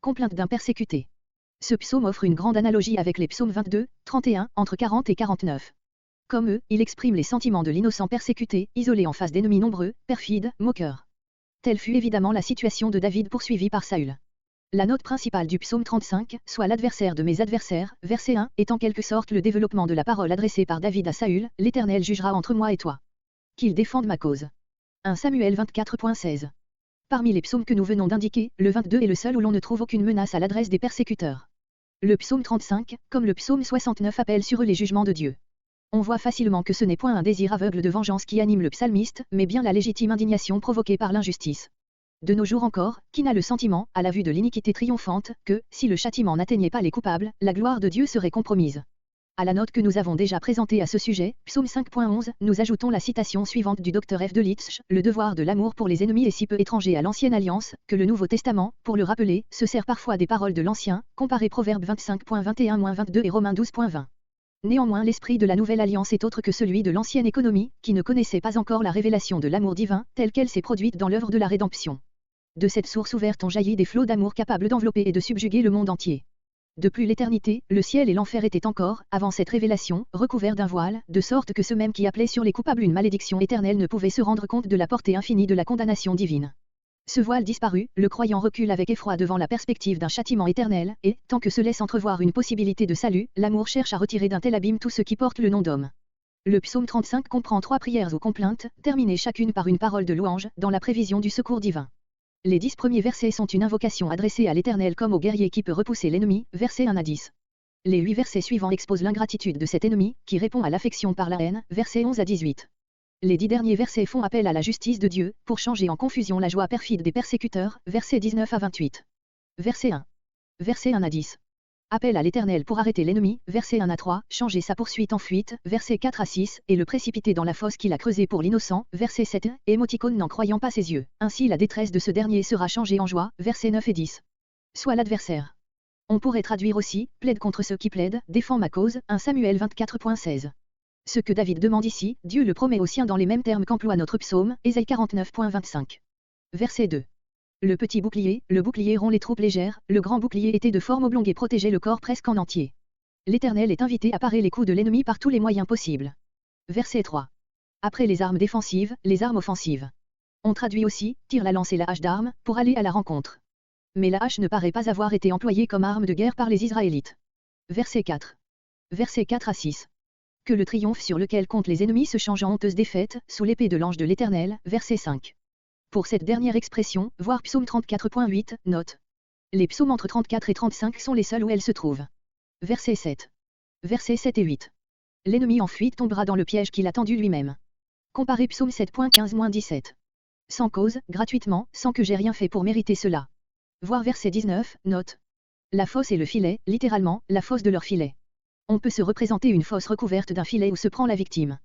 Complainte d'un persécuté. Ce psaume offre une grande analogie avec les psaumes 22, 31, entre 40 et 49. Comme eux, il exprime les sentiments de l'innocent persécuté, isolé en face d'ennemis nombreux, perfides, moqueurs. Telle fut évidemment la situation de David poursuivi par Saül. La note principale du psaume 35, soit l'adversaire de mes adversaires, verset 1, est en quelque sorte le développement de la parole adressée par David à Saül, l'Éternel jugera entre moi et toi. Qu'il défende ma cause. 1 Samuel 24.16. Parmi les psaumes que nous venons d'indiquer, le 22 est le seul où l'on ne trouve aucune menace à l'adresse des persécuteurs. Le psaume 35, comme le psaume 69 appelle sur eux les jugements de Dieu. On voit facilement que ce n'est point un désir aveugle de vengeance qui anime le psalmiste, mais bien la légitime indignation provoquée par l'injustice. De nos jours encore, qui n'a le sentiment, à la vue de l'iniquité triomphante, que, si le châtiment n'atteignait pas les coupables, la gloire de Dieu serait compromise. À la note que nous avons déjà présentée à ce sujet, psaume 5.11, nous ajoutons la citation suivante du Dr F. de Litzsch, le devoir de l'amour pour les ennemis est si peu étranger à l'Ancienne Alliance, que le Nouveau Testament, pour le rappeler, se sert parfois des paroles de l'Ancien, comparez Proverbe 25.21-22 et Romains 12.20. Néanmoins l'esprit de la Nouvelle Alliance est autre que celui de l'ancienne économie, qui ne connaissait pas encore la révélation de l'amour divin, telle qu'elle s'est produite dans l'œuvre de la rédemption. De cette source ouverte ont jailli des flots d'amour capables d'envelopper et de subjuguer le monde entier. Depuis l'éternité, le ciel et l'enfer étaient encore, avant cette révélation, recouverts d'un voile, de sorte que ceux mêmes qui appelaient sur les coupables une malédiction éternelle ne pouvaient se rendre compte de la portée infinie de la condamnation divine. Ce voile disparu, le croyant recule avec effroi devant la perspective d'un châtiment éternel, et, tant que se laisse entrevoir une possibilité de salut, l'amour cherche à retirer d'un tel abîme tout ce qui porte le nom d'homme. Le psaume 35 comprend 3 prières ou complaintes, terminées chacune par une parole de louange, dans la prévision du secours divin. Les 10 premiers versets sont une invocation adressée à l'Éternel comme au guerrier qui peut repousser l'ennemi, versets 1 à 10. Les 8 versets suivants exposent l'ingratitude de cet ennemi, qui répond à l'affection par la haine, versets 11 à 18. Les 10 derniers versets font appel à la justice de Dieu, pour changer en confusion la joie perfide des persécuteurs, versets 19 à 28. Verset 1. Verset 1 à 10. Appel à l'Éternel pour arrêter l'ennemi, verset 1 à 3, changer sa poursuite en fuite, verset 4 à 6, et le précipiter dans la fosse qu'il a creusée pour l'innocent, verset 7, émoticône n'en croyant pas ses yeux. Ainsi la détresse de ce dernier sera changée en joie, versets 9 et 10. Soit l'adversaire. On pourrait traduire aussi, plaide contre ceux qui plaident, défend ma cause, 1 Samuel 24.16. Ce que David demande ici, Dieu le promet aux siens dans les mêmes termes qu'emploie notre psaume, Ésaïe 49.25. Verset 2. Le petit bouclier, le bouclier rompt les troupes légères, le grand bouclier était de forme oblongue et protégeait le corps presque en entier. L'Éternel est invité à parer les coups de l'ennemi par tous les moyens possibles. Verset 3. Après les armes défensives, les armes offensives. On traduit aussi, tire la lance et la hache d'armes, pour aller à la rencontre. Mais la hache ne paraît pas avoir été employée comme arme de guerre par les Israélites. Verset 4. Versets 4 à 6. Que le triomphe sur lequel comptent les ennemis se change en honteuse défaite, sous l'épée de l'ange de l'Éternel, verset 5. Pour cette dernière expression, voir psaume 34.8, note. Les psaumes entre 34 et 35 sont les seuls où elle se trouve. Verset 7. Versets 7 et 8. L'ennemi en fuite tombera dans le piège qu'il a tendu lui-même. Comparez psaume 7.15-17. Sans cause, gratuitement, sans que j'ai rien fait pour mériter cela. Voir verset 19, note. La fosse et le filet, littéralement, la fosse de leur filet. On peut se représenter une fosse recouverte d'un filet où se prend la victime.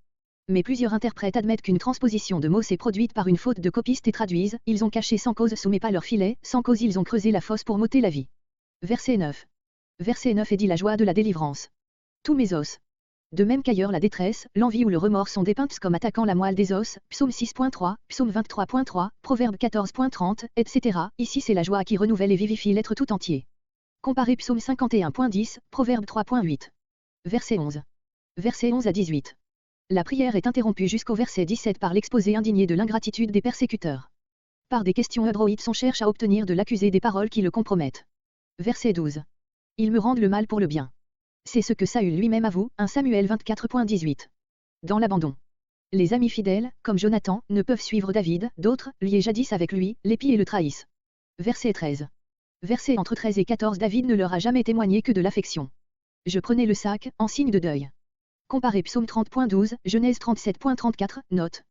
Mais plusieurs interprètes admettent qu'une transposition de mots s'est produite par une faute de copiste et traduisent, ils ont caché sans cause sous mais pas leur filet, sans cause ils ont creusé la fosse pour m'ôter la vie. Verset 9. Verset 9 est dit la joie de la délivrance. Tous mes os. De même qu'ailleurs la détresse, l'envie ou le remords sont dépeintes comme attaquant la moelle des os, psaume 6.3, psaume 23.3, proverbe 14.30, etc. Ici c'est la joie qui renouvelle et vivifie l'être tout entier. Comparez psaume 51.10, proverbe 3.8. Verset 11. Verset 11 à 18. La prière est interrompue jusqu'au verset 17 par l'exposé indigné de l'ingratitude des persécuteurs. Par des questions hebroïdes on cherche à obtenir de l'accusé des paroles qui le compromettent. Verset 12. Ils me rendent le mal pour le bien. C'est ce que Saül lui-même avoue, 1 Samuel 24.18. Dans l'abandon. Les amis fidèles, comme Jonathan, ne peuvent suivre David, d'autres, liés jadis avec lui, l'épient et le trahissent. Verset 13. Verset entre 13 et 14 David ne leur a jamais témoigné que de l'affection. Je prenais le sac, en signe de deuil. Comparez psaume 30.12, Genèse 37.34, note.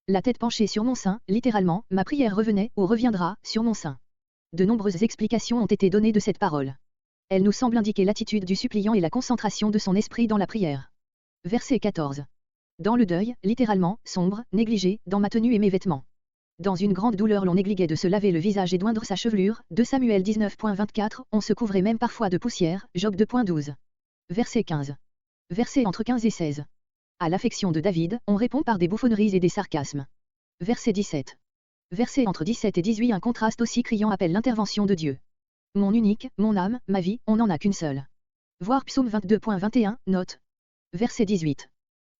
La tête penchée sur mon sein, littéralement, ma prière revenait, ou reviendra, sur mon sein. De nombreuses explications ont été données de cette parole. Elle nous semble indiquer l'attitude du suppliant et la concentration de son esprit dans la prière. Verset 14. Dans le deuil, littéralement, sombre, négligé, dans ma tenue et mes vêtements. Dans une grande douleur l'on négligait de se laver le visage et d'oindre sa chevelure, 2 Samuel 19.24, on se couvrait même parfois de poussière, Job 2.12. Verset 15. Verset entre 15 et 16. À l'affection de David, on répond par des bouffonneries et des sarcasmes. Verset 17. Verset entre 17 et 18 un contraste aussi criant appelle l'intervention de Dieu. Mon unique, mon âme, ma vie, on n'en a qu'une seule. Voir Psaume 22.21, note. Verset 18.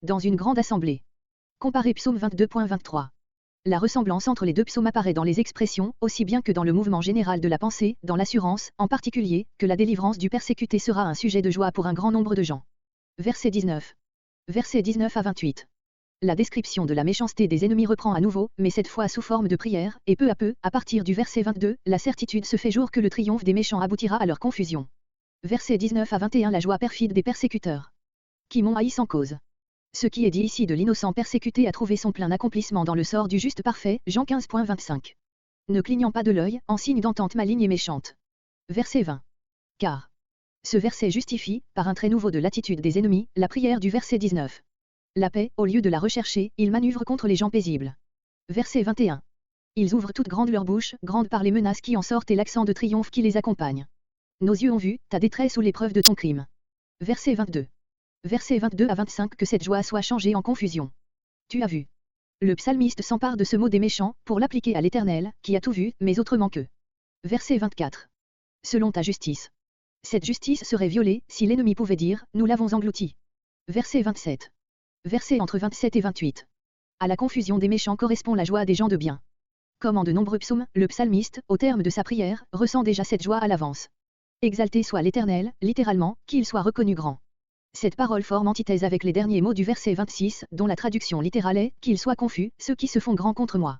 Dans une grande assemblée. Comparez Psaume 22.23. La ressemblance entre les deux psaumes apparaît dans les expressions, aussi bien que dans le mouvement général de la pensée, dans l'assurance, en particulier, que la délivrance du persécuté sera un sujet de joie pour un grand nombre de gens. Verset 19. Versets 19 à 28. La description de la méchanceté des ennemis reprend à nouveau, mais cette fois sous forme de prière, et peu à peu, à partir du verset 22, la certitude se fait jour que le triomphe des méchants aboutira à leur confusion. Versets 19 à 21. La joie perfide des persécuteurs. Qui m'ont haï sans cause. Ce qui est dit ici de l'innocent persécuté a trouvé son plein accomplissement dans le sort du juste parfait, Jean 15.25. Ne clignant pas de l'œil, en signe d'entente maligne et méchante. Verset 20. Car. Ce verset justifie, par un trait nouveau de l'attitude des ennemis, la prière du verset 19. La paix, au lieu de la rechercher, ils manœuvrent contre les gens paisibles. Verset 21. Ils ouvrent toutes grandes leur bouche, grandes par les menaces qui en sortent et l'accent de triomphe qui les accompagne. Nos yeux ont vu, ta détresse ou l'épreuve de ton crime. Verset 22. Versets 22 à 25. Que cette joie soit changée en confusion. Tu as vu. Le psalmiste s'empare de ce mot des méchants, pour l'appliquer à l'Éternel, qui a tout vu, mais autrement que. Verset 24. Selon ta justice. Cette justice serait violée, si l'ennemi pouvait dire, nous l'avons englouti. Verset 27. Versets entre 27 et 28. À la confusion des méchants correspond la joie des gens de bien. Comme en de nombreux psaumes, le psalmiste, au terme de sa prière, ressent déjà cette joie à l'avance. Exalté soit l'Éternel, littéralement, qu'il soit reconnu grand. Cette parole forme antithèse avec les derniers mots du verset 26, dont la traduction littérale est « Qu'ils soient confus, ceux qui se font grands contre moi ».